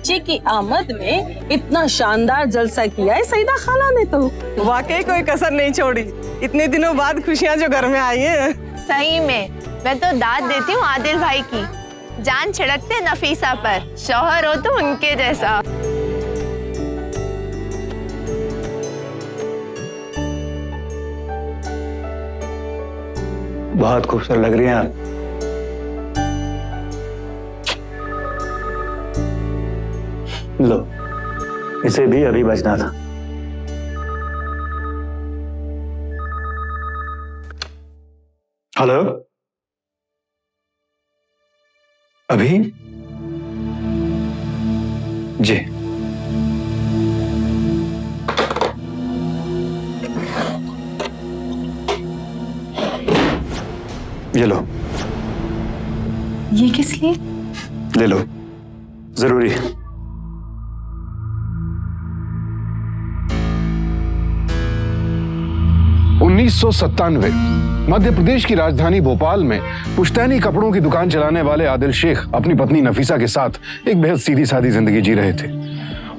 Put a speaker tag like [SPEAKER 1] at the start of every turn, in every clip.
[SPEAKER 1] बच्चे की आमद में इतना शानदार जलसा किया है सईदा खाला ने तो।
[SPEAKER 2] वाकई कोई कसर नहीं छोड़ी, इतने दिनों बाद खुशियां जो घर में आई है।
[SPEAKER 3] सही में मैं तो दाद देती हूँ आदिल भाई की, जान छिड़कते नफीसा पर, शौहर हो तो उनके जैसा।
[SPEAKER 4] बहुत खूबसूरत लग रही हैं आप। लो, इसे भी अभी बजना था। हेलो, अभी जी ये लो।
[SPEAKER 5] ये किस लिए?
[SPEAKER 4] ले लो, जरूरी।
[SPEAKER 6] उन्नीस मध्य प्रदेश की राजधानी भोपाल में पुश्तैनी कपड़ों की दुकान चलाने वाले आदिल शेख अपनी पत्नी नफीसा के साथ एक बेहद सीधी सादी जिंदगी जी रहे थे।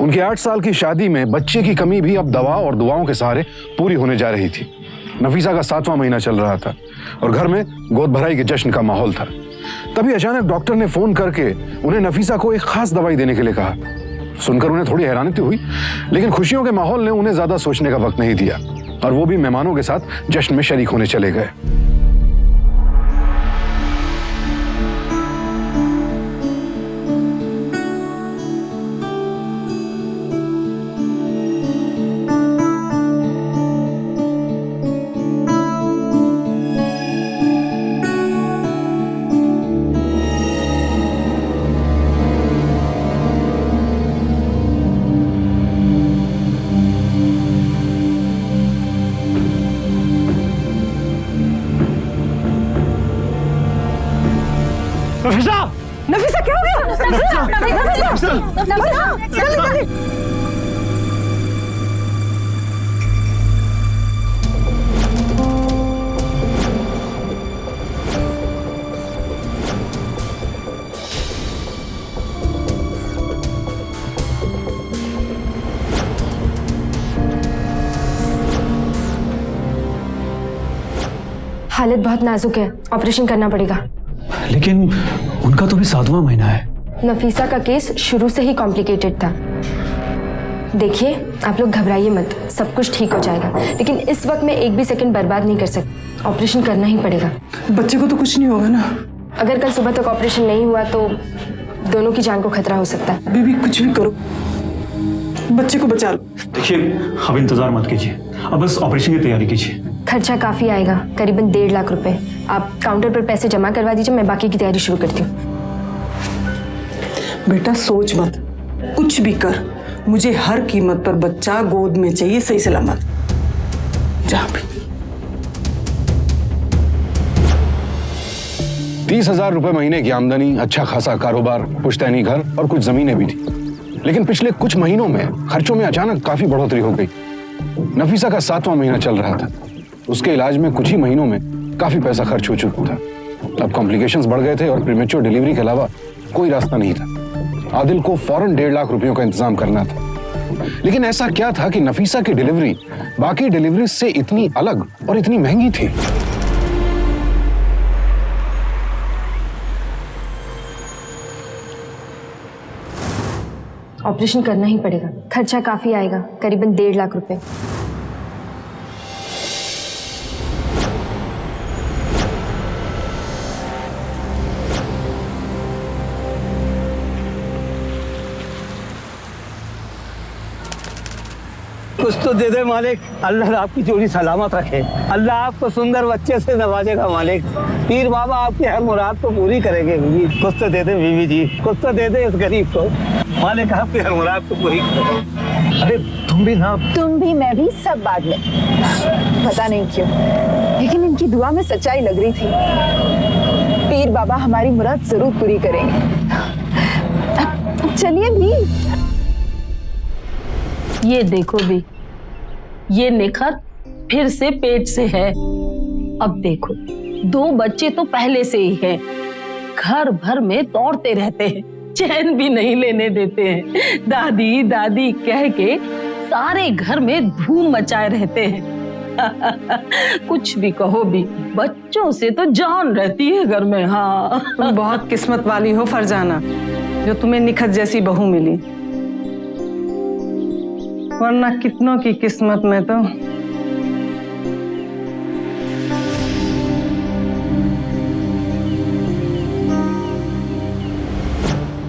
[SPEAKER 6] उनकी 8 साल की शादी में बच्चे की कमी भी अब दवा और दुआओं के सहारे पूरी होने जा रही थी। नफीसा का 7वां महीना चल रहा था और घर में गोद भराई के जश्न का माहौल था। तभी अचानक डॉक्टर ने फोन करके उन्हें नफीसा को एक खास दवाई देने के लिए कहा। सुनकर उन्हें थोड़ी हैरानी तो हुई, लेकिन खुशियों के माहौल ने उन्हें ज्यादा सोचने का वक्त नहीं दिया और वो भी मेहमानों के साथ जश्न में शरीक होने चले गए।
[SPEAKER 4] नफीसा!
[SPEAKER 2] नफीसा क्या हो गया? नफीसा! जल्दी!
[SPEAKER 5] हालत बहुत नाजुक है, ऑपरेशन करना पड़ेगा।
[SPEAKER 4] लेकिन उनका तो भी 7वां महीना है।
[SPEAKER 5] नफीसा का केस शुरू से ही कॉम्प्लिकेटेड था। देखिए, आप लोग घबराइए मत, सब कुछ ठीक हो जाएगा। लेकिन इस वक्त मैं एक भी सेकंड बर्बाद नहीं कर सकती, ऑपरेशन करना ही पड़ेगा।
[SPEAKER 2] बच्चे को तो कुछ नहीं होगा ना?
[SPEAKER 5] अगर कल सुबह तक ऑपरेशन नहीं हुआ तो दोनों की जान को खतरा हो सकता है।
[SPEAKER 2] बीबी कुछ भी करो, बच्चे को बचा लो।
[SPEAKER 4] देखिए, अब इंतजार मत कीजिए, अब बस ऑपरेशन की तैयारी कीजिए।
[SPEAKER 5] खर्चा काफी आएगा, करीबन 1.5 लाख रुपए। आप काउंटर पर पैसे जमा करवा दीजिए, मैं बाकी की तैयारी शुरू करती हूँ।
[SPEAKER 2] बेटा सोच मत, कुछ भी कर, मुझे हर कीमत पर बच्चा गोद में चाहिए, सही सलामत। जा भी।
[SPEAKER 6] 30,000 रुपए महीने की आमदनी, अच्छा खासा कारोबार, पुश्तैनी घर और कुछ जमीनें भी थी। लेकिन पिछले कुछ महीनों में खर्चों में अचानक काफी बढ़ोतरी हो गई। नफीसा का 7वां महीना चल रहा था। उसके इलाज में कुछ ही महीनों में काफी पैसा खर्च हो चुका था। अब कॉम्प्लिकेशंस बढ़ गए थे और प्रीमेच्योर डिलीवरी के अलावा कोई रास्ता नहीं था। आदिल को फौरन 1.5 लाख रुपयों का इंतजाम करना था। लेकिन ऐसा क्या था कि नफीसा की डिलीवरी बाकी डिलीवरी से इतनी अलग और इतनी महंगी थी?
[SPEAKER 5] ऑपरेशन करना ही पड़ेगा, खर्चा काफी आएगा, करीबन 1.5 लाख रुपए।
[SPEAKER 7] कुछ तो दे दे मालिक, अल्लाह आपकी जोड़ी सलामत रखे, अल्लाह आपको सुंदर बच्चे से नवाजेगा मालिक। पीर बाबा आपकी हर मुराद को पूरी करेंगे बीवी। कुछ तो दे दे बीवी जी, कुछ तो दे दे इस गरीब को, मालिक आपकी हर मुराद को पूरी करें। अरे तुम भी ना,
[SPEAKER 8] तुम भी मैं भी सब बाद में, पता नहीं क्यों, लेकिन इनकी दुआ में सच्चाई लग रही थी। पीर बाबा हमारी मुराद जरूर पूरी करेंगे। चलिए भी।
[SPEAKER 1] ये देखो भी, ये निखत फिर से पेट से है। अब देखो, 2 बच्चे तो पहले से ही हैं, घर भर में दौड़ते रहते हैं, चैन भी नहीं लेने देते हैं। दादी दादी कह के सारे घर में धूम मचाए रहते हैं। कुछ भी कहो भी, बच्चों से तो जान रहती है घर में। हाँ,
[SPEAKER 2] तुम बहुत किस्मत वाली हो फरजाना, जो तुम्हें निखत जैसी बहू मिली, वरना कितनों की किस्मत में तो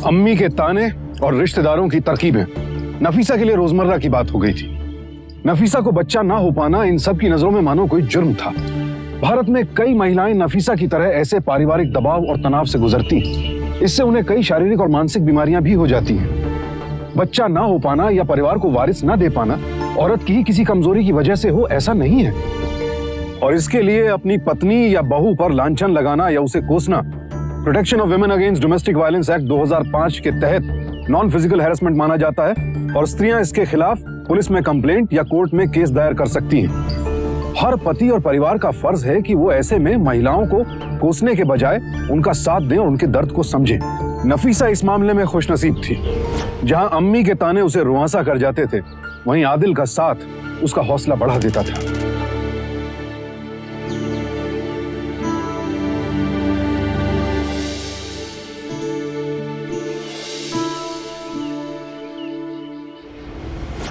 [SPEAKER 6] अम्मी के ताने और रिश्तेदारों की तरकीबें नफीसा के लिए रोजमर्रा की बात हो गई थी। नफीसा को बच्चा ना हो पाना इन सब की नजरों में मानो कोई जुर्म था। भारत में कई महिलाएं नफीसा की तरह ऐसे पारिवारिक दबाव और तनाव से गुजरती हैं। इससे उन्हें कई शारीरिक और मानसिक बीमारियां भी हो जाती हैं। बच्चा ना हो पाना या परिवार को वारिस ना दे पाना औरत की ही किसी कमजोरी की वजह से हो, ऐसा नहीं है। और इसके लिए अपनी पत्नी या बहू पर लांछन लगाना या उसे कोसना protection of women against domestic violence act 2005 के तहत नॉन फिजिकल हैरेसमेंट माना जाता है और स्त्रियां इसके खिलाफ पुलिस में कंप्लेंट या कोर्ट में केस दायर कर सकती हैं। हर पति और परिवार का फर्ज है कि वो ऐसे में महिलाओं को कोसने के बजाय उनका साथ दें और उनके दर्द को समझें। नफीसा इस मामले में खुशनसीब थी। जहां अम्मी के ताने उसे रुआंसा कर जाते थे, वहीं आदिल का साथ उसका हौसला बढ़ा देता था।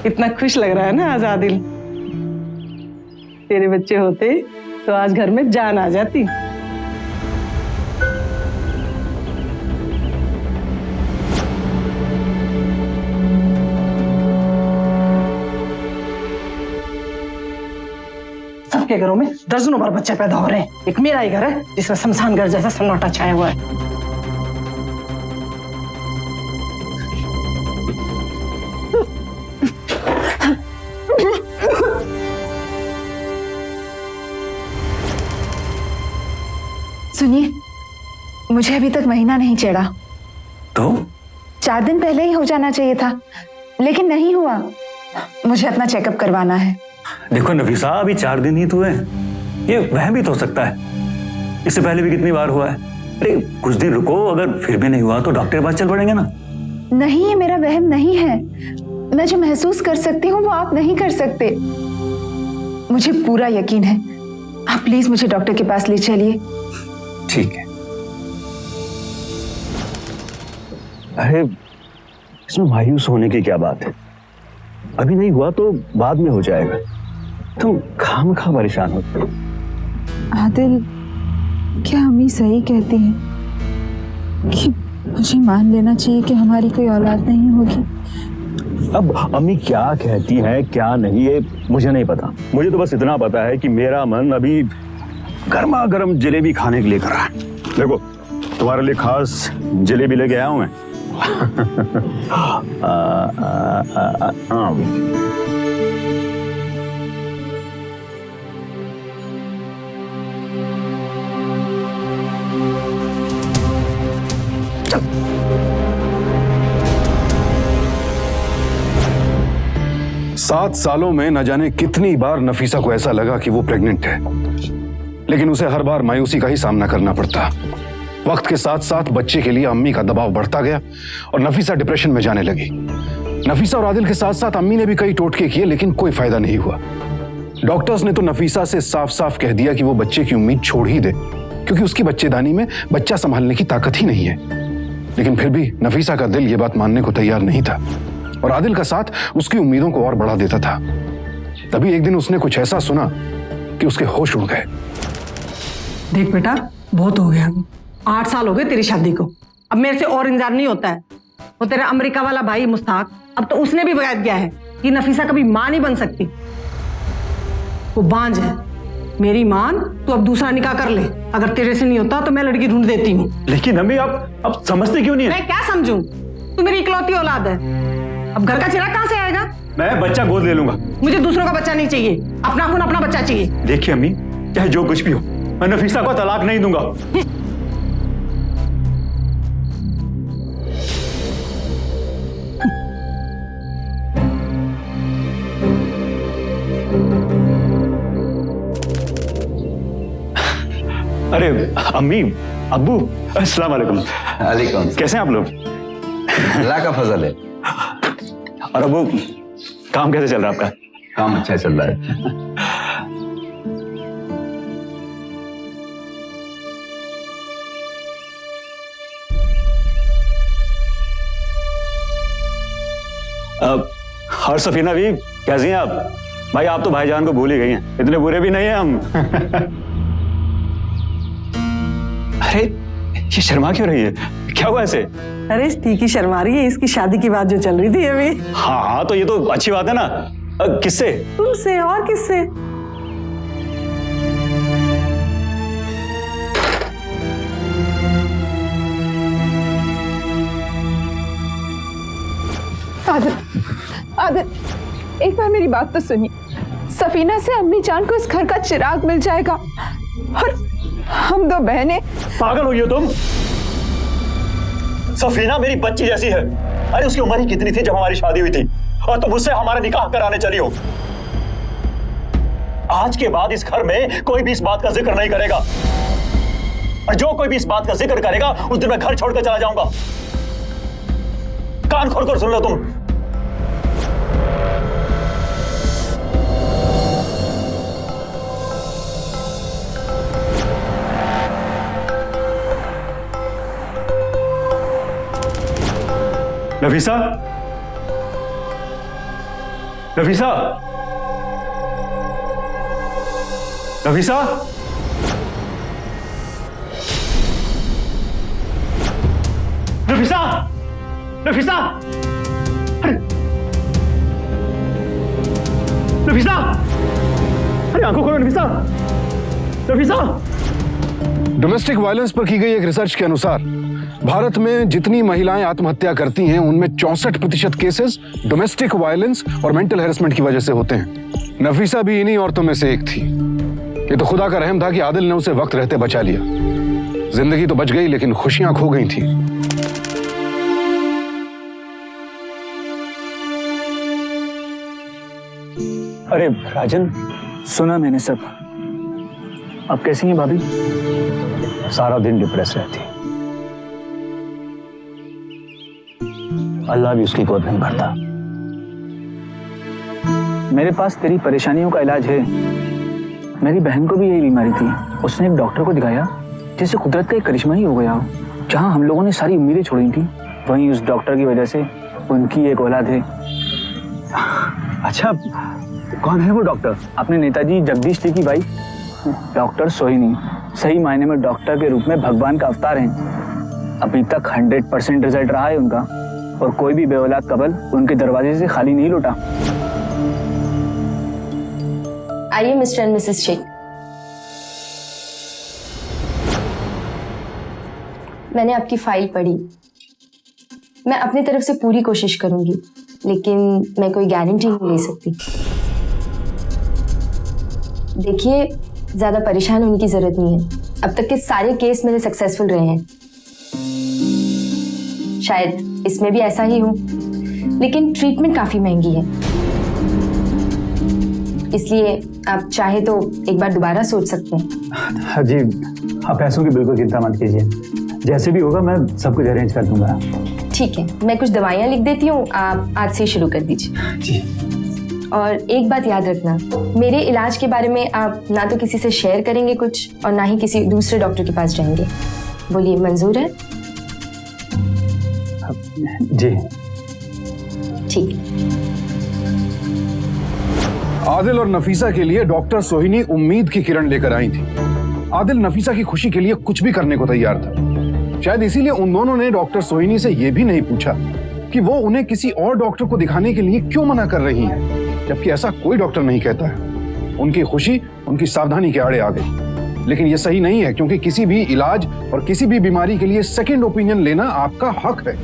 [SPEAKER 2] इतना खुश लग रहा है ना आज आदिल। तेरे बच्चे होते तो आज घर में जान आ जाती। सबके घरों में दर्जनों बार बच्चे पैदा हो रहे हैं। एक मेरा ही घर है जिसमें शमशान घर जैसा सन्नाटा छाया हुआ है।
[SPEAKER 8] सुनिए, मुझे अभी तक महीना नहीं चढ़ा।
[SPEAKER 4] तो
[SPEAKER 8] 4 दिन पहले ही हो जाना चाहिए था, लेकिन नहीं हुआ। मुझे अपना चेकअप करवाना है।
[SPEAKER 4] देखो नफीसा, अभी 4 दिन ही तो है, ये वह भी तो हो सकता है। इससे पहले भी कितनी बार हुआ है। अरे कुछ दिन रुको, अगर फिर भी नहीं हुआ तो डॉक्टर के पास चल पड़ेंगे ना।
[SPEAKER 8] नहीं, ये मेरा वहम नहीं है। मैं जो महसूस कर सकती हूँ वो आप नहीं कर सकते। मुझे पूरा यकीन है। आप प्लीज मुझे डॉक्टर के पास ले चलिए।
[SPEAKER 4] ठीक है। अरे इसमें मायूस होने की क्या बात है? अभी नहीं हुआ तो बाद में हो जाएगा। तुम खामखा परेशान होते हो।
[SPEAKER 8] आदिल, क्या अम्मी सही कहती हैं कि मुझे मान लेना चाहिए कि हमारी कोई औलाद नहीं होगी?
[SPEAKER 4] अब अम्मी क्या कहती हैं क्या नहीं, ये मुझे नहीं पता। मुझे तो बस इतना पता है कि मेरा मन अभी गर्मा गर्म जलेबी खाने के लिए कर रहा है। देखो, तुम्हारे लिए खास जलेबी लेके आया हूं मैं।
[SPEAKER 6] सात सालों में न जाने कितनी बार नफीसा को ऐसा लगा कि वो प्रेग्नेंट है, लेकिन उसे हर बार मायूसी का ही सामना करना पड़ता। वक्त के साथ साथ बच्चे के लिए अम्मी का दबाव बढ़ता गया और नफीसा डिप्रेशन में जाने लगी। नफीसा और आदिल के साथ साथ अम्मी ने भी कई टोटके किए, लेकिन कोई फायदा नहीं हुआ। डॉक्टर्स ने तो नफीसा से साफ साफ कह दिया कि वो बच्चे की उम्मीद छोड़ ही दे, क्योंकि उसकी बच्चेदानी में बच्चा संभालने की ताकत ही नहीं है। लेकिन फिर भी नफीसा का दिल ये बात मानने को तैयार नहीं था और आदिल का साथ उसकी उम्मीदों को और बढ़ा देता था। तभी एक दिन उसने कुछ ऐसा सुना कि उसके होश उड़ गए।
[SPEAKER 2] देख बेटा, बहुत हो गया। 8 साल हो गए तेरी शादी को। अब मेरे से और इंतजार नहीं होता है। वो तेरा अमेरिका वाला भाई मुस्ताक, अब तो उसने भी बयान किया है कि नफीसा कभी मां नहीं बन सकती। वो बांझ है। मेरी मान, तू अब दूसरा निकाह कर ले। अगर तेरे से नहीं होता तो मैं लड़की ढूंढ देती हूँ।
[SPEAKER 4] लेकिन अम्मी आप समझते क्यों नहीं है?
[SPEAKER 2] मैं क्या समझूं? तू मेरी इकलौती औलाद है। अब घर का चिराग कहाँ से आएगा?
[SPEAKER 4] मैं बच्चा गोद ले लूंगा।
[SPEAKER 2] मुझे दूसरों का बच्चा नहीं चाहिए, अपना खून अपना बच्चा चाहिए।
[SPEAKER 4] देखिए अम्मी, चाहे जो कुछ भी हो, मैं नफीसा को तलाक नहीं दूंगा। अरे अम्मी, अब्बू, अस्सलाम वालेकुम।
[SPEAKER 9] वालेकुम।
[SPEAKER 4] कैसे हैं आप लोग?
[SPEAKER 9] अल्लाह का फजल है।
[SPEAKER 4] और अब वो काम कैसे चल रहा है आपका?
[SPEAKER 9] काम अच्छा चल रहा है।
[SPEAKER 4] और सफीना भी कैसी हैं आप? भाई आप तो भाईजान को भूल ही गई हैं, इतने बुरे भी नहीं हैं हम। अरे ये शर्मा क्यों रही है, क्या हुआ ऐसे?
[SPEAKER 2] अरे टीकी शर्मा रही है, इसकी शादी की बात जो चल रही थी अभी।
[SPEAKER 4] हाँ हाँ, तो ये तो अच्छी बात है ना। किससे?
[SPEAKER 2] तुमसे और किससे?
[SPEAKER 8] आदिल, आदिल, एक बार मेरी बात तो सुनिए। सफीना से अम्मी जान को इस घर का चिराग मिल जाएगा और हम दो बहनें।
[SPEAKER 4] पागल हो गई हो तुम? सफीना मेरी बच्ची जैसी है। अरे उसकी उम्र ही कितनी थी जब हमारी शादी हुई थी, और तुम उससे हमारा निकाह कराने चली हो। आज के बाद इस घर में कोई भी इस बात का जिक्र नहीं करेगा, और जो कोई भी इस बात का जिक्र करेगा उस दिन मैं घर छोड़कर चला जाऊंगा। कान खोलकर सुन लो तुम। नफीसा, नफीसा, नफीसा, नफीसा, नफीसा, अरे नफीसा, अरे आंखों खोलो नफीसा, नफीसा।
[SPEAKER 6] डोमेस्टिक वायलेंस पर की गई एक रिसर्च के अनुसार भारत में जितनी महिलाएं आत्महत्या करती हैं उनमें 64% केसेस डोमेस्टिक वायलेंस और मेंटल हैरेसमेंट की वजह से होते हैं। नफीसा भी इन्हीं औरतों में से एक थी। ये तो खुदा का रहम था कि आदिल ने उसे वक्त रहते बचा लिया। जिंदगी तो बच गई लेकिन खुशियां खो गई थी।
[SPEAKER 4] अरे राजन,
[SPEAKER 10] सुना मैंने सब। अब कैसी हैं भाभी?
[SPEAKER 4] सारा दिन डिप्रेस रहती, अल्लाह भी उसकी गोद नहीं भरता।
[SPEAKER 10] मेरे पास तेरी परेशानियों का इलाज है। मेरी बहन को भी यही बीमारी थी, उसने एक डॉक्टर को दिखाया जिससे कुदरत का एक करिश्मा ही हो गया हो। जहां हम लोगों ने सारी उम्मीदें छोड़ी थी, वहीं उस डॉक्टर की वजह से उनकी एक औलाद है।
[SPEAKER 4] अच्छा, कौन है वो डॉक्टर?
[SPEAKER 10] अपने नेताजी जगदीश जी की भाई, डॉक्टर सोहिनी। सही मायने में डॉक्टर के रूप में भगवान का अवतार हैं। अभी तक 100% रिजल्ट रहा है उनका, और कोई भी बेऔलाद कबल उनके दरवाजे से खाली नहीं लौटा।
[SPEAKER 5] आइए मिस्टर एंड मिसेस शेख। मैंने आपकी फाइल पढ़ी। मैं अपनी तरफ से पूरी कोशिश करूंगी, लेकिन मैं कोई गारंटी नहीं ले सकती। देखिए, ज्यादा परेशान होने की जरूरत नहीं है। अब तक के सारे केस मेरे सक्सेसफुल रहे हैं। शायद इसमें भी ऐसा ही हो, लेकिन ट्रीटमेंट काफी महंगी है। इसलिए आप चाहे तो एक बार दोबारा सोच सकते हैं।
[SPEAKER 4] हाँ जी, आप पैसों की बिल्कुल चिंता मत कीजिए, जैसे भी होगा मैं सब कुछ अरेंज कर दूंगा।
[SPEAKER 5] ठीक है, मैं कुछ दवाइयाँ लिख देती हूँ, आप आज से शुरू कर दीजिए।
[SPEAKER 4] जी।
[SPEAKER 5] और एक बात याद रखना, मेरे इलाज के बारे में आप ना तो किसी से शेयर करेंगे कुछ, और ना ही किसी दूसरे डॉक्टर के पास जाएंगे। बोलिए, मंजूर है?
[SPEAKER 4] जी
[SPEAKER 5] ठीक है।
[SPEAKER 6] आदिल और नफीसा के लिए डॉक्टर सोहिनी उम्मीद की किरण लेकर आई थी। आदिल नफीसा की खुशी के लिए कुछ भी करने को तैयार था। शायद इसीलिए उन दोनों ने डॉक्टर सोहिनी से यह भी नहीं पूछा कि वो उन्हें किसी और डॉक्टर को दिखाने के लिए क्यों मना कर रही हैं, जबकि ऐसा कोई डॉक्टर नहीं कहता है। उनकी खुशी उनकी सावधानी के आड़े आ गई। लेकिन यह सही नहीं है, क्योंकि किसी भी इलाज और किसी भी बीमारी के लिए सेकंड ओपिनियन लेना आपका हक है।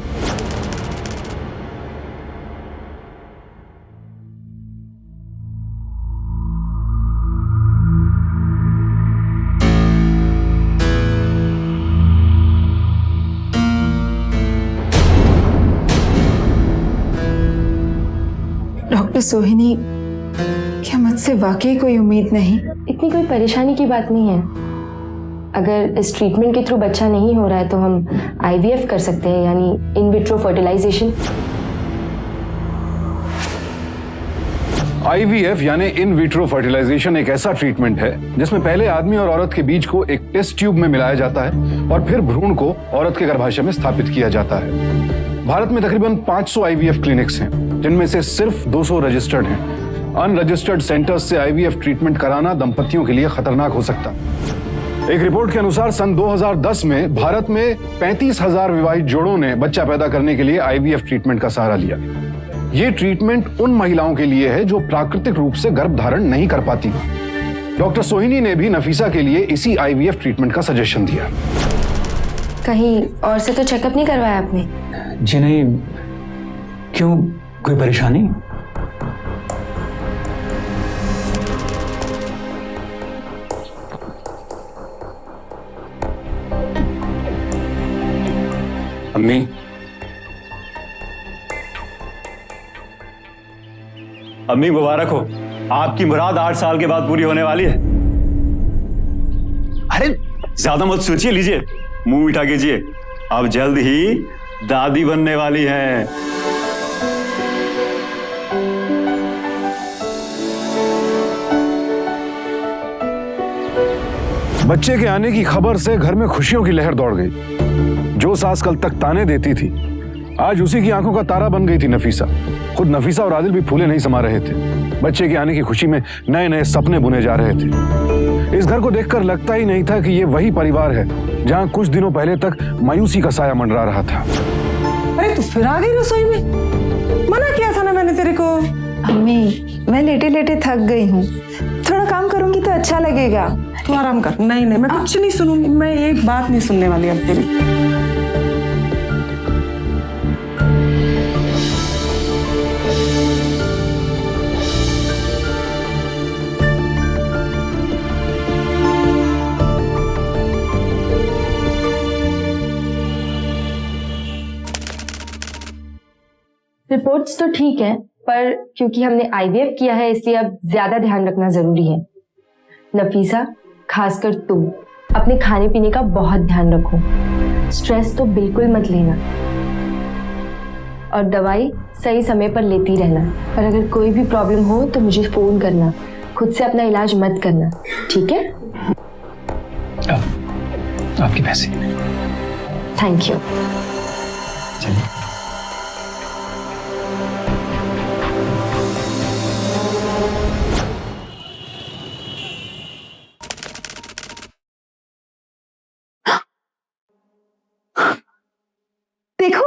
[SPEAKER 8] डॉक्टर सोहिनी, क्या मुझसे वाकई कोई उम्मीद नहीं?
[SPEAKER 5] इतनी कोई परेशानी की बात नहीं है। अगर इस ट्रीटमेंट के थ्रू बच्चा नहीं हो रहा है तो हम IVF कर सकते हैं, यानी इन विट्रो फर्टिलाइजेशन।
[SPEAKER 6] IVF यानी इन विट्रो फर्टिलाइजेशन एक ऐसा ट्रीटमेंट है जिसमें पहले आदमी और औरत के बीज को एक टेस्ट ट्यूब में मिलाया जाता है और फिर भ्रूण को औरत के गर्भाशय में स्थापित किया जाता है। भारत में तकरीबन 500 IVF क्लिनिक्स हैं, जिनमें से सिर्फ 200 रजिस्टर्ड हैं। अनरजिस्टर्ड सेंटर्स से IVF ट्रीटमेंट कराना दंपतियों के लिए खतरनाक हो सकता है। एक रिपोर्ट के अनुसार सन 2010 में भारत में 35,000 विवाहित जोड़ों ने बच्चा पैदा करने के लिए IVF ट्रीटमेंट का सहारा लिया। ये ट्रीटमेंट उन महिलाओं के लिए है जो प्राकृतिक रूप से गर्भ धारण नहीं कर पाती। डॉक्टर सोहिनी ने भी नफीसा के लिए इसी IVF ट्रीटमेंट का सजेशन दिया।
[SPEAKER 5] कहीं और से तो चेकअप नहीं करवाया आपने?
[SPEAKER 10] जी नहीं। क्यों, कोई परेशानी?
[SPEAKER 4] अम्मी, अम्मी मुबारक हो, आपकी मुराद 8 साल के बाद पूरी होने वाली है। अरे ज्यादा मत सोचिए, लीजिए मुंह मीठा कीजिए, अब जल्द ही दादी बनने वाली हैं।
[SPEAKER 6] बच्चे के आने की खबर से घर में खुशियों की लहर दौड़ गई। जो सास कल तक ताने देती थी, आज उसी की आंखों का तारा बन गई थी नफीसा। खुद नफीसा और आदिल भी फूले नहीं समा रहे थे। बच्चे के आने की खुशी में नए नए सपने बुने जा रहे थे। इस घर को देखकर लगता ही नहीं था कि ये वही परिवार है जहां कुछ दिनों पहले तक मायूसी का साया मंडरा रहा था।
[SPEAKER 2] अरे तू फिर आ गई रसोई में? मना किया था ना मैंने तेरे को।
[SPEAKER 8] अम्मी, मैं लेटे लेटे थक गई हूँ, थोड़ा काम करूंगी तो अच्छा लगेगा।
[SPEAKER 2] तू आराम कर। नहीं नहीं, मैं कुछ नहीं सुनूंगी, मैं एक बात नहीं सुनने वाली अब तेरी।
[SPEAKER 5] रिपोर्ट्स तो ठीक है, पर क्योंकि हमने IVF किया है इसलिए अब ज्यादा ध्यान रखना जरूरी है। नफीसा, खासकर तुम अपने खाने पीने का बहुत ध्यान रखो। स्ट्रेस तो बिल्कुल मत लेना और दवाई सही समय पर लेती रहना। और अगर कोई भी प्रॉब्लम हो तो मुझे फोन करना। खुद से अपना इलाज मत करना, ठीक है?
[SPEAKER 10] आपके पैसे।
[SPEAKER 5] Thank you.
[SPEAKER 10] चलिए।
[SPEAKER 8] देखो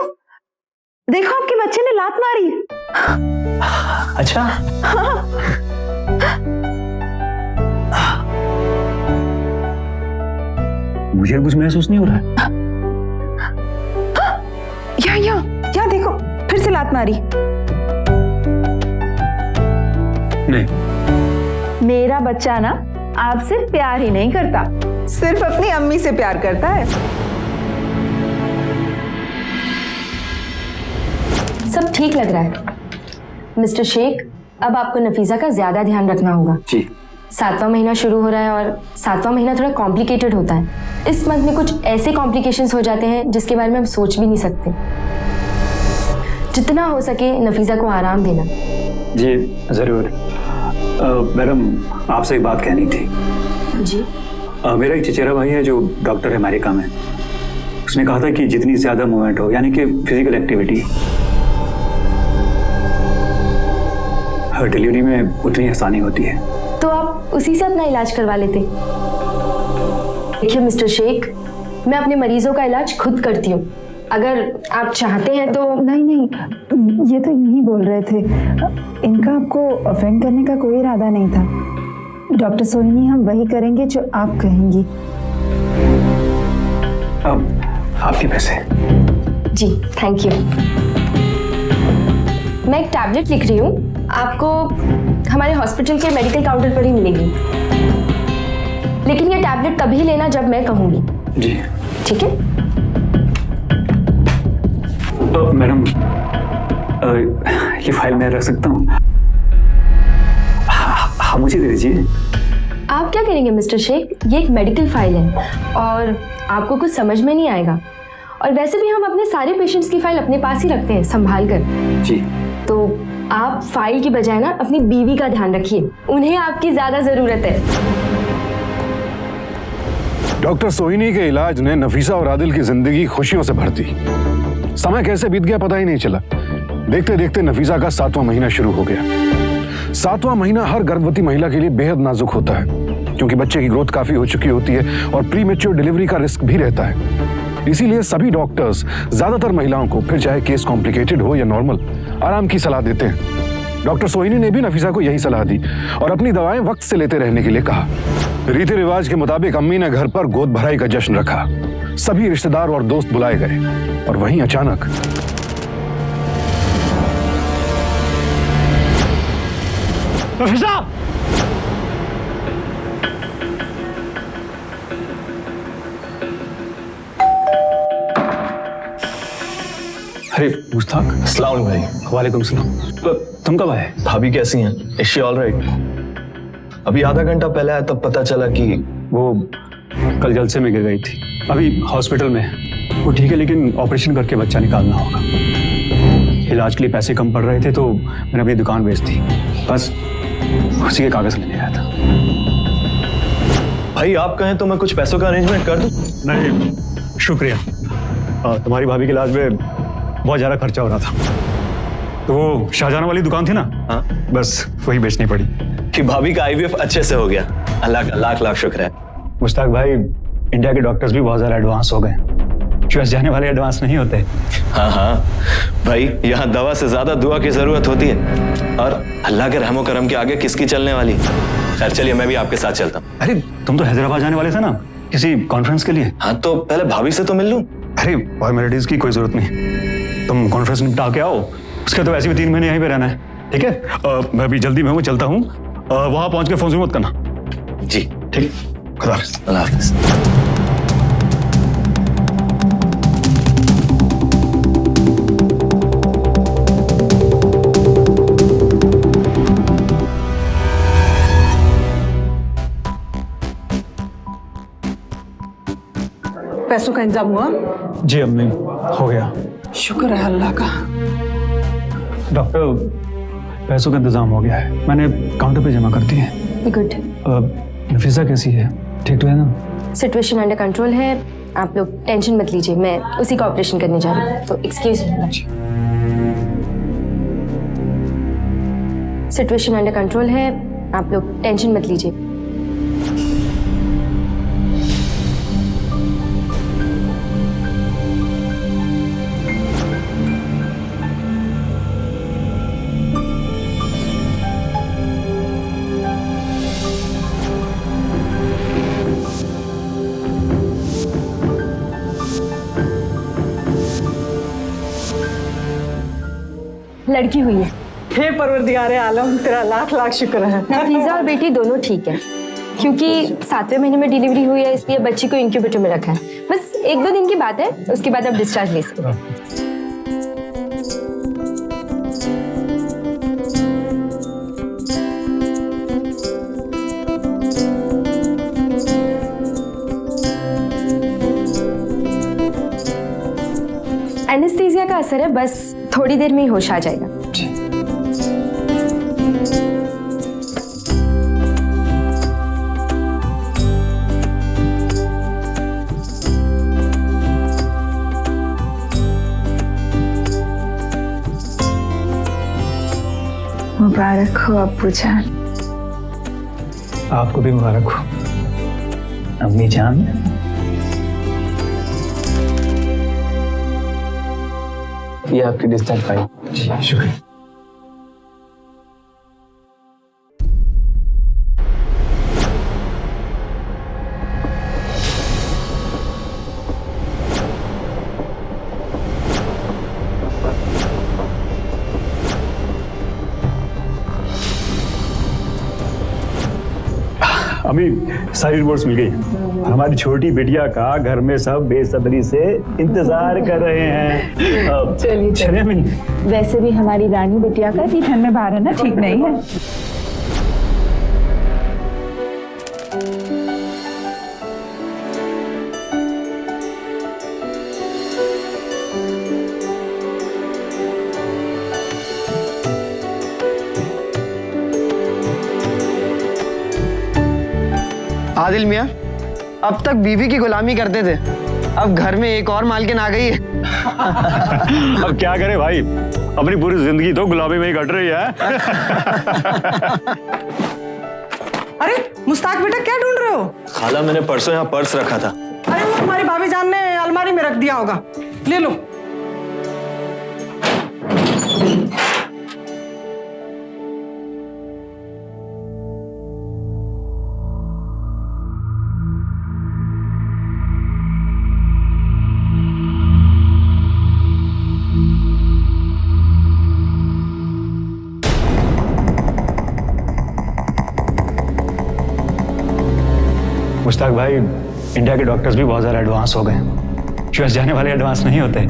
[SPEAKER 8] देखो, आपके बच्चे ने लात मारी।
[SPEAKER 10] अच्छा।
[SPEAKER 4] मुझे कुछ महसूस नहीं हो रहा है।
[SPEAKER 8] या देखो, फिर से लात मारी।
[SPEAKER 4] नहीं,
[SPEAKER 8] मेरा बच्चा ना आपसे प्यार ही नहीं करता, सिर्फ अपनी अम्मी से प्यार करता है।
[SPEAKER 5] सब ठीक लग रहा है मिस्टर शेख। अब आपको नफीसा का ज्यादा ध्यान रखना होगा।
[SPEAKER 10] जी।
[SPEAKER 5] 7वां महीना शुरू हो रहा है और 7वां महीना थोड़ा कॉम्प्लिकेटेड होता है। इस मंथ में कुछ ऐसे कॉम्प्लिकेशंस हो जाते हैं जिसके बारे में हम सोच भी नहीं सकते। जितना हो सके नफीसा को आराम देना।
[SPEAKER 10] जी जरूर। मैडम, आपसे एक बात कहनी थी।
[SPEAKER 5] जी।
[SPEAKER 10] मेरा एक चचेरा भाई है जो डॉक्टर है अमेरिका में। उसने कहा था कि जितनी ज्यादा मूवमेंट हो, यानी कि फिजिकल एक्टिविटी, हर डिलीवरी में उतनी आसानी होती है।
[SPEAKER 5] तो आप उसी से अपना इलाज करवा लेते। देखिए मिस्टर शेख, मैं अपने मरीजों का इलाज खुद करती हूँ। अगर आप चाहते हैं तो।
[SPEAKER 8] नहीं, ये तो यूं ही बोल रहे थे। इनका आपको ऑफेंड करने का कोई इरादा नहीं था। डॉक्टर सोहिनी, हम वही करेंगे जो आप कहेंगी।
[SPEAKER 10] अब आपके पैसे।
[SPEAKER 5] जी थैंक यू। मैं एक टैबलेट लिख रही हूँ, आपको हमारे हॉस्पिटल के मेडिकल काउंटर पर ही मिलेगी। लेकिन ये टैबलेट तभी लेना जब मैं कहूँगी।
[SPEAKER 10] जी
[SPEAKER 5] ठीक है।
[SPEAKER 10] मैडम, ये फाइल मैं रख सकता हूँ? हाँ, मुझे दे दीजिए।
[SPEAKER 5] आप क्या करेंगे मिस्टर शेख, ये एक मेडिकल फाइल है और आपको कुछ समझ में नहीं आएगा। और वैसे भी हम अपने सारे पेशेंट्स की फाइल अपने पास ही रखते हैं संभाल कर।
[SPEAKER 10] जी।
[SPEAKER 5] तो आप फाइल की बजाय ना अपनी बीवी का ध्यान रखिए, उन्हें आपकी ज्यादा जरूरत है।
[SPEAKER 6] डॉक्टर सोहिनी के इलाज ने नफीसा और आदिल की जिंदगी खुशियों से भर दी। समय कैसे बीत गया पता ही नहीं चला। देखते देखते नफीसा का 7वां महीना शुरू हो गया। 7वां महीना हर गर्भवती महिला के लिए बेहद नाजुक होता है, क्योंकि बच्चे की ग्रोथ काफी हो चुकी होती है और प्री मैच्योर डिलीवरी का रिस्क भी रहता है। इसीलिए सभी डॉक्टर्स ज्यादातर महिलाओं को, फिर चाहे केस कॉम्प्लिकेटेड हो या नॉर्मल, आराम की सलाह देते हैं। डॉक्टर सोहिनी ने भी नफीसा को यही सलाह दी और अपनी दवाएं वक्त से लेते रहने के लिए कहा। रीति रिवाज के मुताबिक अम्मी ने घर पर गोद भराई का जश्न रखा। सभी रिश्तेदार और दोस्त बुलाए गए और वहीं अचानक
[SPEAKER 10] नफीसा! अरे मुश्ताक।
[SPEAKER 11] अस्सलाम भाई।
[SPEAKER 10] वालेकुम सलाम। तुम कब आए?
[SPEAKER 11] भाभी कैसी हैं? Is she all right? अभी आधा घंटा पहले आया तब पता चला कि
[SPEAKER 10] वो कल जलसे में गिर गई थी, अभी हॉस्पिटल में है। वो ठीक है, लेकिन ऑपरेशन करके बच्चा निकालना होगा। इलाज के लिए पैसे कम पड़ रहे थे तो मैंने अपनी दुकान बेच दी, बस उसी के कागज लेने आया था।
[SPEAKER 11] भाई आप कहें तो मैं कुछ पैसों का अरेंजमेंट कर दूं?
[SPEAKER 4] नहीं शुक्रिया, तुम्हारी भाभी के इलाज में बहुत ज्यादा खर्चा हो रहा था, तो वो शाहजहां वाली दुकान थी ना,
[SPEAKER 11] हाँ,
[SPEAKER 4] बस वही बेचनी पड़ी।
[SPEAKER 11] कि भाभी का आईवीएफ अच्छे से हो गया। अल्लाह का लाख लाख शुक्र है।
[SPEAKER 4] मुश्ताक भाई, इंडिया के डॉक्टर्स भी बहुत ज्यादा एडवांस हो गए, यूएस जाने वाले एडवांस नहीं होते।
[SPEAKER 11] हाँ हाँ भाई, यहाँ दवा से ज्यादा दुआ की जरूरत होती है, और अल्लाह के रहमो करम के आगे किसकी चलने वाली। खैर चलिए, मैं भी आपके साथ चलता हूँ।
[SPEAKER 4] अरे तुम तो हैदराबाद जाने वाले थे ना किसी कॉन्फ्रेंस के लिए?
[SPEAKER 11] हाँ, तो पहले भाभी से तो मिल लूं।
[SPEAKER 4] अरे फॉर्मेलिटीज की कोई जरूरत नहीं, तुम कॉन्फ्रेंस निपटा के आओ, उसके तो वैसे भी 3 महीने यहीं पे रहना है, ठीक है? मैं अभी जल्दी में हूँ, चलता हूँ, वहां पहुंच के फोन मत करना।
[SPEAKER 11] जी
[SPEAKER 4] ठीक, खुदा हाफिज।
[SPEAKER 11] अल्लाह हाफिज।
[SPEAKER 2] पैसों का इंतजाम हुआ?
[SPEAKER 10] जी अम्मी, हो गया।
[SPEAKER 2] शुक्र है अल्लाह का।
[SPEAKER 10] डॉक्टर, पैसों का इंतजाम हो गया है, मैंने काउंटर पे जमा कर दिए हैं।
[SPEAKER 5] गुड।
[SPEAKER 10] नफीसा कैसी है, ठीक तो है ना?
[SPEAKER 5] सिचुएशन अंडर कंट्रोल है, आप लोग टेंशन मत लीजिए, मैं उसी का ऑपरेशन करने जा रही हूँ, तो excuse me. Situation under control है, आप लोग टेंशन मत लीजिए। लड़की हुई है।
[SPEAKER 2] हे परवरदिगार आलम, तेरा लाख लाख शुक्र है।
[SPEAKER 5] नफीसा और बेटी दोनों ठीक है, क्योंकि 7वें महीने में डिलीवरी हुई है, इसलिए बच्ची को इंक्यूबेटर में रखा है। बस 1-2 दिन की बात है, उसके बाद आप डिस्चार्ज ले सकते हैं। एनेस्थीसिया का असर है, बस थोड़ी देर में ही होश आ जाएगा।
[SPEAKER 8] मुबारक हो अब्बू जान।
[SPEAKER 10] आपको भी मुबारक हो अम्मी जान। ये आपकी डिस्चार्ज फाइल। जी शुक्रिया।
[SPEAKER 4] अभी सारी रिपोर्ट्स मिल गई, हमारी छोटी बिटिया का घर में सब बेसब्री से इंतजार कर रहे हैं।
[SPEAKER 8] चलिए वैसे भी हमारी रानी बिटिया का इतनी ठंड में बाहर है ना, ठीक नहीं है।
[SPEAKER 12] आदिल मियाँ, अब तक बीवी की गुलामी करते थे, अब घर में एक और मालकिन आ गई है।
[SPEAKER 4] अब क्या करे भाई, अपनी पूरी जिंदगी तो गुलामी में ही कट रही है।
[SPEAKER 2] अरे मुस्ताक बेटा, क्या ढूंढ रहे हो?
[SPEAKER 11] खाला, मैंने परसों यहाँ पर्स रखा था।
[SPEAKER 2] अरे वो तुम्हारी भाभी जान ने अलमारी में रख दिया होगा, ले लो।
[SPEAKER 10] मुश्ताक भाई, इंडिया के डॉक्टर्स भी बहुत ज़्यादा एडवांस हो गए हैं। यूएस जाने वाले एडवांस नहीं होते।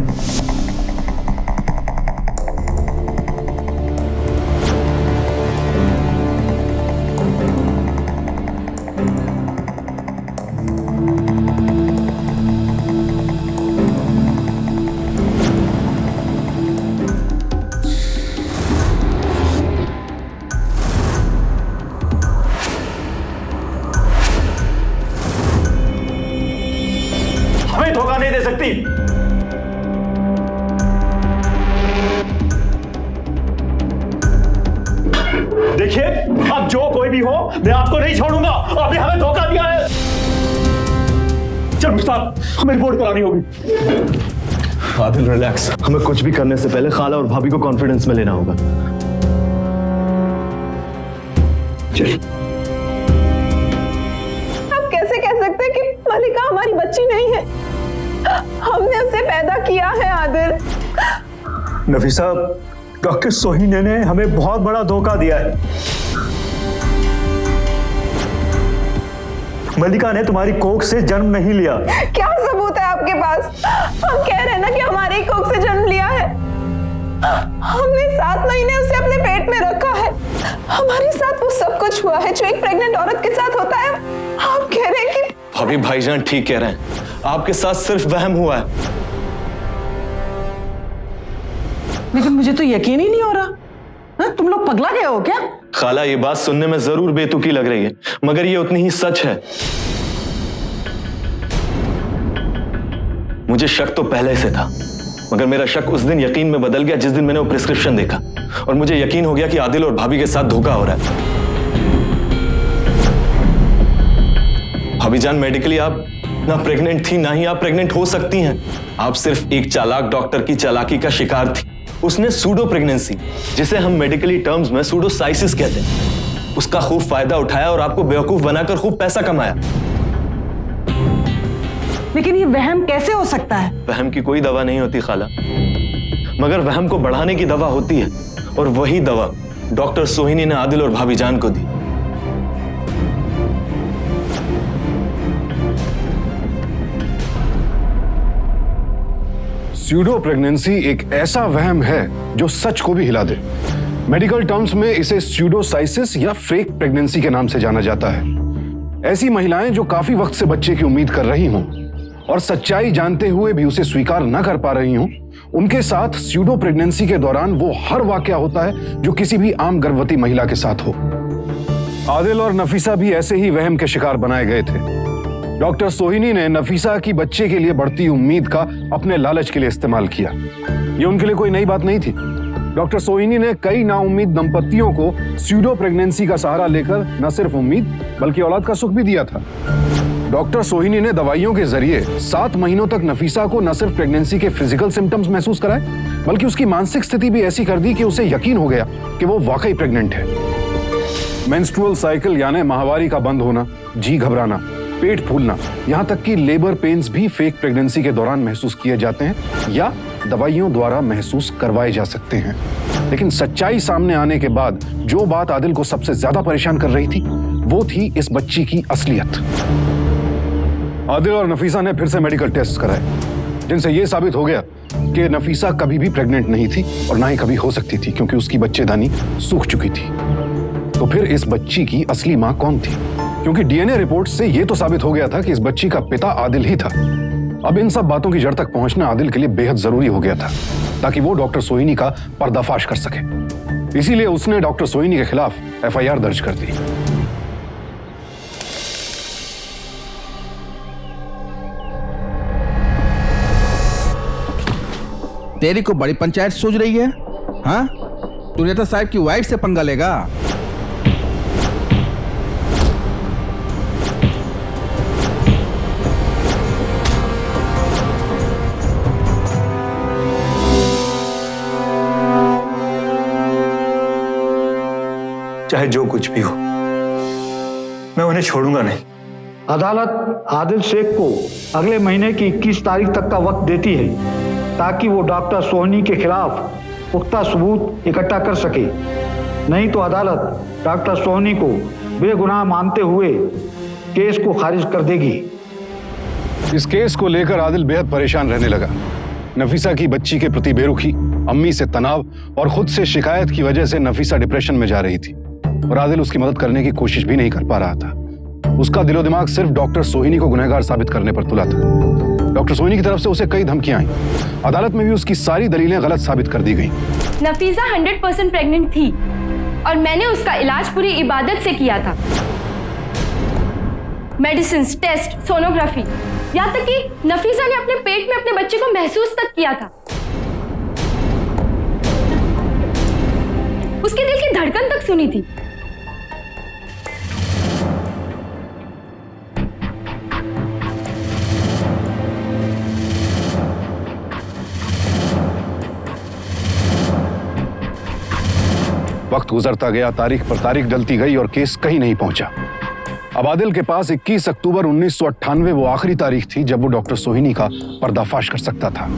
[SPEAKER 4] हमें धोखा नहीं दे सकती। देखिए, अब जो कोई भी हो, मैं आपको नहीं छोड़ूंगा। आपने हमें धोखा दिया है। चल मुश्ताक, हमें रिपोर्ट करानी होगी।
[SPEAKER 11] आदिल रिलैक्स, हमें कुछ भी करने से पहले खाला और भाभी को कॉन्फिडेंस में लेना होगा। चल।
[SPEAKER 3] आप कैसे कह सकते हैं कि मलिका हमारी बच्ची नहीं है? हमने उसे पैदा किया है आदिल।
[SPEAKER 4] नफीसा, डॉक्टर सोहिनी ने हमें बहुत बड़ा धोखा दिया है। मलिका ने तुम्हारी कोख से जन्म नहीं लिया।
[SPEAKER 3] क्या सबूत है आपके पास? हम कह रहे हैं ना कि हमारे कोख से जन्म लिया है। हमने 7 महीने उसे अपने पेट में रखा है। हमारे साथ वो सब कुछ हुआ है जो एक प्रेग्नेंट औरत के साथ होता है। आप कह रहे हैं कि
[SPEAKER 11] भाभी, भाईजान ठीक कह रहे हैं, आपके साथ सिर्फ वहम हुआ है।
[SPEAKER 2] लेकिन मुझे तो यकीन ही नहीं हो रहा। हाँ, तुम लोग पगला गए हो क्या?
[SPEAKER 11] खाला, ये बात सुनने में जरूर बेतुकी लग रही है, मगर ये उतनी ही सच है। मुझे शक तो पहले से था, मगर मेरा शक उस दिन यकीन में बदल गया जिस दिन मैंने वो प्रिस्क्रिप्शन देखा और मुझे यकीन हो गया कि आदिल और भाभी के साथ धोखा हो रहा है। भाभी जान, मेडिकली आप ना प्रेग्नेंट थी, ना ही आप प्रेग्नेंट हो सकती हैं। आप सिर्फ एक चालाक डॉक्टर की चालाकी का शिकार थी। उसने सूडो प्रेगनेंसी, जिसे हम मेडिकली टर्म्स में सूडोसाइसिस कहते हैं, उसका खूब फायदा उठाया और आपको बेवकूफ बनाकर खूब पैसा कमाया।
[SPEAKER 2] लेकिन ये वहम कैसे हो सकता है?
[SPEAKER 11] वहम की कोई दवा नहीं होती खाला, मगर वहम को बढ़ाने की दवा होती है, और वही दवा डॉक्टर सोहिनी ने आदिल और भाभी जान को दी।
[SPEAKER 6] स्यूडो प्रेगनेंसी एक ऐसा वहम है जो सच को भी हिला दे। मेडिकल टर्म्स में इसे स्यूडोसाइसिस या फेक प्रेगनेंसी के नाम से जाना जाता है। ऐसी महिलाएं जो काफी वक्त से बच्चे की उम्मीद कर रही हों और सच्चाई जानते हुए भी उसे स्वीकार न कर पा रही हों, उनके साथ स्यूडो प्रेगनेंसी के दौरान वो हर वाकया होता है जो किसी भी आम गर्भवती महिला के साथ हो। आदिल और नफीसा भी ऐसे ही वहम के शिकार बनाए गए थे। डॉक्टर सोहिनी ने नफीसा की बच्चे के लिए बढ़ती उम्मीद का अपने लालच के लिए इस्तेमाल किया। ये उनके लिए कोई नई बात नहीं थी। डॉक्टर सोहिनी ने कई नाउम्मीद दंपतियों को स्यूडो प्रेगनेंसी का सहारा लेकर न सिर्फ उम्मीद बल्कि औलाद का सुख भी दिया था। डॉक्टर सोहिनी ने दवाइयों के जरिए 7 महीनों तक नफीसा को न सिर्फ प्रेगनेंसी के फिजिकल सिम्टम्स महसूस कराए, बल्कि उसकी मानसिक स्थिति भी ऐसी कर दी कि उसे यकीन हो गया कि वो वाकई प्रेग्नेंट है। मेंस्ट्रुअल साइकिल यानी माहवारी का बंद होना, जी घबराना, पेट फूलना, यहाँ तक कि लेबर पेन्स भी फेक प्रेगनेंसी के दौरान महसूस किए जाते हैं या दवाइयों द्वारा महसूस करवाए जा सकते हैं। लेकिन सच्चाई सामने आने के बाद जो बात आदिल को सबसे ज्यादा परेशान कर रही थी वो थी इस बच्ची की असलियत। आदिल और नफीसा ने फिर से मेडिकल टेस्ट कराए, जिनसे यह साबित हो गया कि नफीसा कभी भी प्रेग्नेंट नहीं थी और ना ही कभी हो सकती थी, क्योंकि उसकी बच्चेदानी सूख चुकी थी। तो फिर इस बच्ची की असली मां कौन थी? क्योंकि डीएनए रिपोर्ट से यह तो साबित हो गया था कि इस बच्ची का पिता आदिल ही था। अब इन सब बातों की जड़ तक पहुंचना आदिल के लिए बेहद जरूरी हो गया था, ताकि वो डॉक्टर सोहिनी का पर्दाफाश कर सके। इसीलिए उसने डॉक्टर सोहिनी के खिलाफ एफआईआर दर्ज कर दी।
[SPEAKER 13] तेरी को बड़ी पंचायत सूझ रही है? हाँ, तू नेता साहब की वाइफ से पंगा लेगा?
[SPEAKER 4] चाहे जो कुछ भी हो, मैं उन्हें छोड़ूंगा नहीं।
[SPEAKER 14] अदालत आदिल शेख को अगले महीने की 21 तारीख तक का वक्त देती है ताकि वो डॉक्टर सोहनी के खिलाफ पुख्ता सबूत इकट्ठा कर सके। नहीं तो अदालत डॉक्टर सोहनी को बेगुनाह मानते हुए केस को खारिज कर देगी।
[SPEAKER 6] इस केस को लेकर आदिल बेहद परेशान रहने लगा। नफीसा की बच्ची के प्रति बेरुखी, अम्मी से तनाव और खुद से शिकायत की वजह से नफीसा डिप्रेशन में जा रही थी और आदिल उसकी मदद करने की कोशिश भी नहीं कर पा रहा था। उसका दिलो दिमाग सिर्फ डॉक्टर सोहिनी को गुनहगार साबित करने पर तुला था। डॉक्टर सोहिनी की तरफ से उसे कई धमकियां आई। अदालत में भी उसकी सारी दलीलें गलत साबित कर दी गईं।
[SPEAKER 5] नफीसा 100% प्रेग्नेंट थी और मैंने उसका इलाज पूरी इबादत से किया था। मेडिसिन, टेस्ट, सोनोग्राफी, यहाँ तक कि नफीसा ने अपने पेट में अपने बच्चे को महसूस तक किया था। उसके दिल की धड़कन तक सुनी थी।
[SPEAKER 6] वक्त गुजरता गया, तारीख पर तारीख डलती गई और केस कहीं नहीं पहुंचा। अब आदिल के पास 21 अक्टूबर 1998 वो आखिरी तारीख थी जब वो डॉक्टर सोहिनी का पर्दाफाश कर सकता था।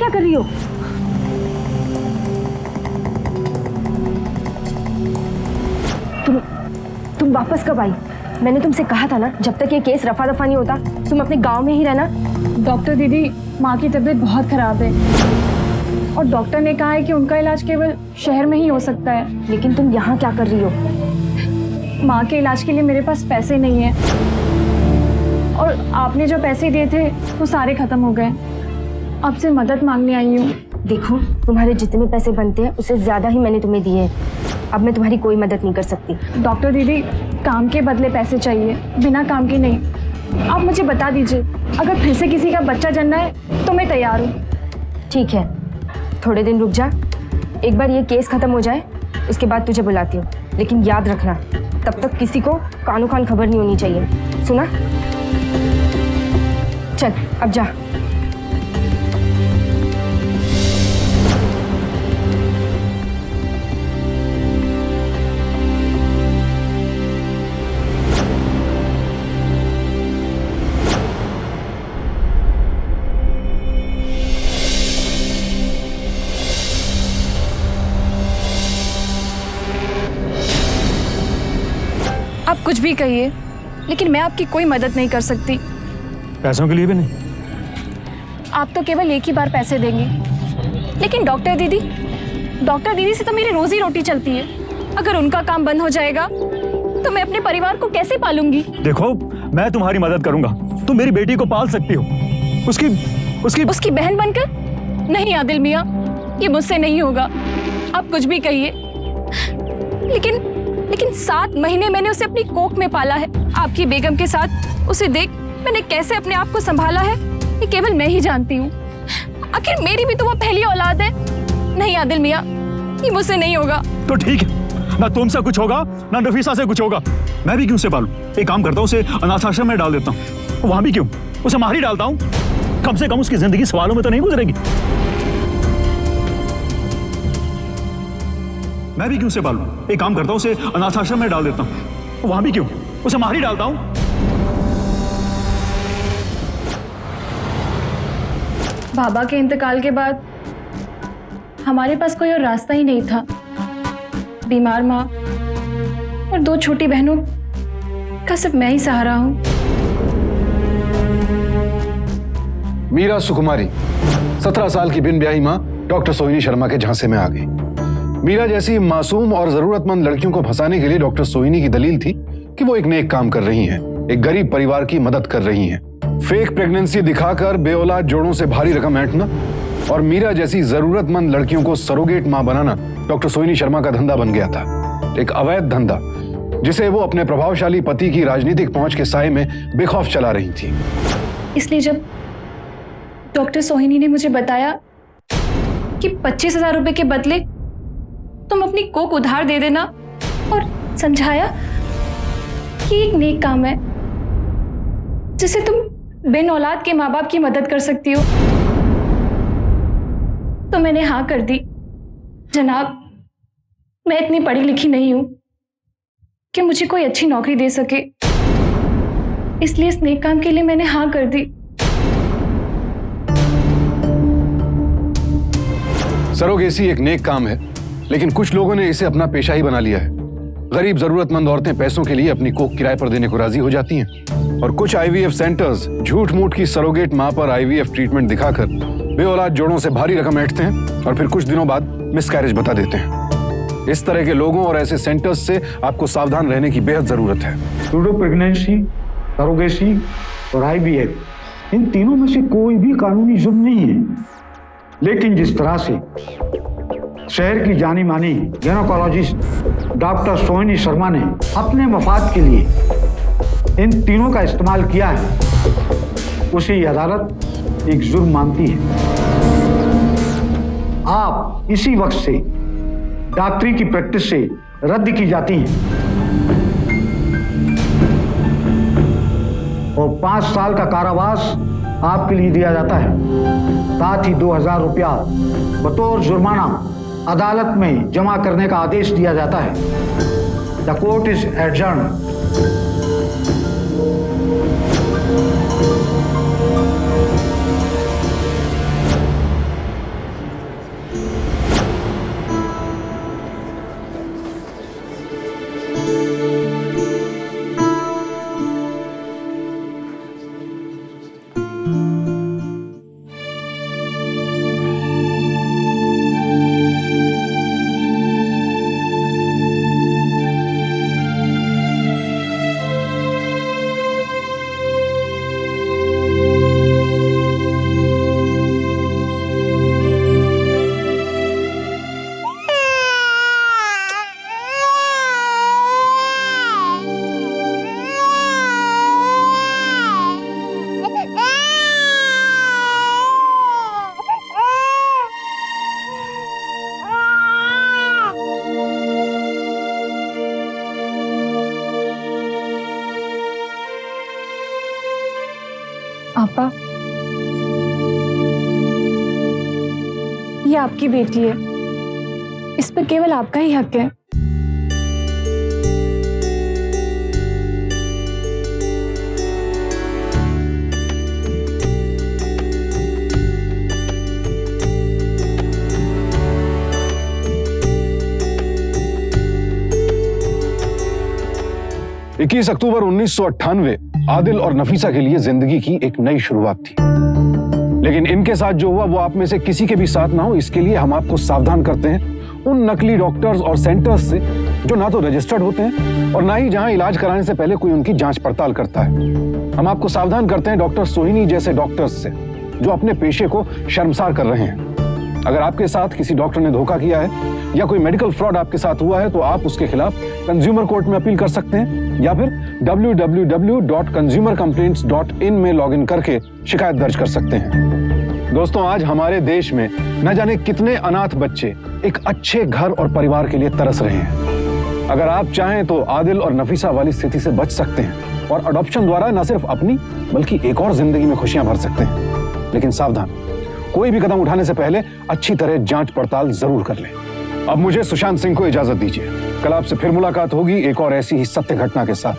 [SPEAKER 5] कर रही हो? तुम वापस कब आई? मैंने तुमसे कहा था ना, जब तक ये केस रफा दफा नहीं होता तुम अपने गांव में ही रहना।
[SPEAKER 15] डॉक्टर दीदी, माँ की तबीयत बहुत खराब है और डॉक्टर ने कहा है कि उनका इलाज केवल शहर में ही हो सकता है।
[SPEAKER 5] लेकिन तुम यहाँ क्या कर रही हो?
[SPEAKER 15] माँ के इलाज के लिए मेरे पास पैसे नहीं है और आपने जो पैसे दिए थे वो सारे खत्म हो गए। आपसे मदद मांगने आई हूँ।
[SPEAKER 5] देखो, तुम्हारे जितने पैसे बनते हैं उससे ज्यादा ही मैंने तुम्हें दिए हैं। अब मैं तुम्हारी कोई मदद नहीं कर सकती।
[SPEAKER 15] डॉक्टर दीदी, काम के बदले पैसे चाहिए, बिना काम के नहीं। आप मुझे बता दीजिए, अगर फिर से किसी का बच्चा जन्ना है तो मैं तैयार हूँ।
[SPEAKER 5] ठीक है, थोड़े दिन रुक जा, एक बार ये केस खत्म हो जाए, उसके बाद तुझे बुलाती हूँ। लेकिन याद रखना, तब तक किसी को कानो कान खबर नहीं होनी चाहिए, सुना? चल अब जा।
[SPEAKER 15] आप कुछ भी कहिए, लेकिन मैं आपकी कोई मदद नहीं कर सकती।
[SPEAKER 4] पैसों के लिए भी नहीं?
[SPEAKER 15] आप तो केवल एक ही बार पैसे देंगे, लेकिन डॉक्टर दीदी से तो मेरी रोजी रोटी चलती है। अगर उनका काम बंद हो जाएगा तो मैं अपने परिवार को कैसे पालूंगी?
[SPEAKER 4] देखो, मैं तुम्हारी मदद करूंगा, तुम मेरी बेटी को पाल सकती हो। उसकी
[SPEAKER 15] बहन बनकर? नहीं आदिल मियाँ, ये मुझसे नहीं होगा। आप कुछ भी कहिए, लेकिन 7 महीने मैंने उसे अपनी कोख में पाला है। आपकी बेगम के साथ उसे देख मैंने कैसे अपने आप को संभाला है, ये केवल मैं ही जानती हूँ। आखिर मेरी भी तो वो पहली औलाद है। नहीं आदिल मियाँ, ये मुझसे नहीं होगा।
[SPEAKER 4] तो ठीक है, ना तुमसे कुछ होगा ना नफीसा से कुछ होगा। मैं भी क्यों से पालूं? एक काम करता हूँ, उसे अनाथ आश्रम में डाल देता हूँ। वहां भी क्यों, उसे मार ही डालता हूँ। कम से कम उसकी जिंदगी सवालों में तो नहीं गुजरेगी। मैं भी क्यों से पालूं? एक काम करता हूँ, उसे अनाथ आश्रम में डाल देता हूँ। वहां भी क्यों, उसे मार ही डालता हूँ।
[SPEAKER 15] बाबा के इंतकाल के बाद हमारे पास कोई और रास्ता ही नहीं था। बीमार माँ और 2 छोटी बहनों का सिर्फ मैं ही सहारा हूँ।
[SPEAKER 6] मीरा सुकुमारी 17 साल की बिन ब्याही मां डॉक्टर सोहिनी शर्मा के झांसे में आ गई। मीरा जैसी मासूम और जरूरतमंद लड़कियों को फंसाने के लिए डॉक्टर सोहिनी की दलील थी कि वो एक नेक काम कर रही हैं, एक गरीब परिवार की मदद कर रही हैं। फेक प्रेगनेंसी दिखाकर बेऔलाद जोड़ों से भारी रकम ऐंठना और मीरा जैसी जरूरतमंद लड़कियों को सरोगेट मां बनाना डॉक्टर सोहिनी शर्मा का धंधा बन गया था, एक अवैध धंधा जिसे वो अपने प्रभावशाली पति की राजनीतिक पहुंच के साए में बेखौफ चला रही थी।
[SPEAKER 15] इसलिए जब डॉक्टर सोहिनी ने मुझे बताया कि 25,000 रुपए के बदले तुम अपनी कोक उधार दे देना और समझाया कि एक नेक काम है जिससे तुम बिन औलाद के माँ बाप की मदद कर सकती हो, तो मैंने हाँ कर दी। जनाब, मैं इतनी पढ़ी लिखी नहीं हूं कि मुझे कोई अच्छी नौकरी दे सके, इसलिए इस नेक काम के लिए मैंने हाँ कर दी।
[SPEAKER 6] सरोगेसी एक नेक काम है, लेकिन कुछ लोगों ने इसे अपना पेशा ही बना लिया है। गरीब जरूरतमंद औरतें पैसों के लिए अपनी कोख किराए पर देने को राजी हो जाती हैं और कुछ आईवीएफ सेंटर्स झूठ मूठ की सरोगेट मां पर आईवीएफ ट्रीटमेंट दिखाकर बेऔलाद जोड़ों से भारी रकम ऐंठते हैं और फिर कुछ दिनों बाद मिसकैरेज बता देते हैं। इस तरह के लोगों और ऐसे सेंटर्स से आपको सावधान रहने की बेहद जरूरत है।
[SPEAKER 14] सूडो प्रेगनेंसी, सरोगेसी और आईवीएफ, इन तीनों में से कोई भी कानूनी जुर्म नहीं है, लेकिन जिस तरह से शहर की जानी मानी गायनेकोलॉजिस्ट डॉक्टर सोहिनी शर्मा ने अपने मफाद के लिए इन तीनों का इस्तेमाल किया है, उसे अदालत एक जुर्म मानती है। आप इसी वक्त से डॉक्टरी की प्रैक्टिस से रद्द की जाती हैं और 5 साल का कारावास आपके लिए दिया जाता है, साथ ही 2,000 रुपया बतौर जुर्माना अदालत में जमा करने का आदेश दिया जाता है। The court is adjourned.
[SPEAKER 15] आपा, ये आपकी बेटी है, इस पर केवल आपका ही हक है।
[SPEAKER 6] इक्कीस अक्टूबर 1998 आदिल और नफीसा के लिए जिंदगी की एक नई शुरुआत थी, लेकिन इनके साथ जो हुआ वो आप में से किसी के भी साथ ना हो, इसके लिए हम आपको सावधान करते हैं उन नकली डॉक्टर्स और सेंटर्स से जो ना तो रजिस्टर्ड होते हैं और ना ही जहां इलाज कराने से पहले कोई उनकी जांच पड़ताल करता है। हम आपको सावधान करते हैं डॉक्टर सोहिनी जैसे डॉक्टर्स से जो अपने पेशे को शर्मसार कर रहे हैं। अगर आपके साथ किसी डॉक्टर ने धोखा किया है या कोई मेडिकल फ्रॉड आपके साथ हुआ है तो आप उसके खिलाफ कंज्यूमर कोर्ट में अपील कर सकते हैं या फिर www.consumercomplaints.in में लॉगिन करके शिकायत दर्ज कर सकते हैं। दोस्तों, आज हमारे देश में न जाने कितने अनाथ बच्चे एक अच्छे घर और परिवार के लिए तरस रहे हैं। अगर आप चाहें तो आदिल और नफीसा वाली स्थिति से बच सकते हैं और अडॉप्शन द्वारा न सिर्फ अपनी बल्कि एक और जिंदगी में खुशियां भर सकते हैं। लेकिन सावधान, कोई भी कदम उठाने से पहले अच्छी तरह जांच पड़ताल जरूर कर लें। अब मुझे सुशांत सिंह को इजाजत दीजिए। कल आपसे फिर मुलाकात होगी एक और ऐसी ही सत्य घटना के साथ।